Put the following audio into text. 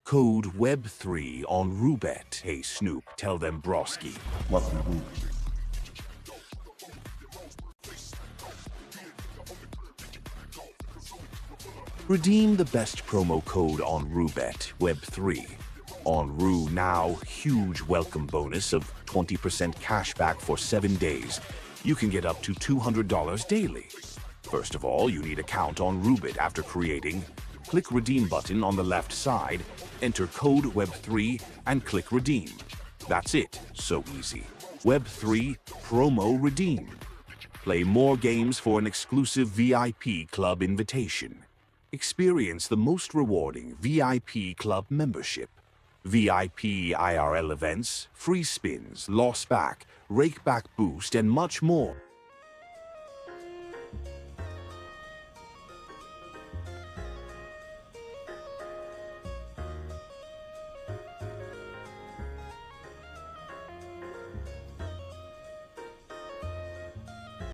Code WEB3 on Roobet. Hey Snoop, tell them Broski. Welcome to Roobet. Redeem the best promo code on Roobet, Web3. On Roo now, huge welcome bonus of 20% cashback for 7 days. You can get up to $200 daily. First of all, you need an account on Roobet after creating. Click Redeem button on the left side, enter code Web3 and click Redeem. That's it, so easy. Web3 Promo Redeem. Play more games for an exclusive VIP club invitation. Experience the most rewarding VIP club membership. VIP IRL events, free spins, loss back, rake back boost, and much more.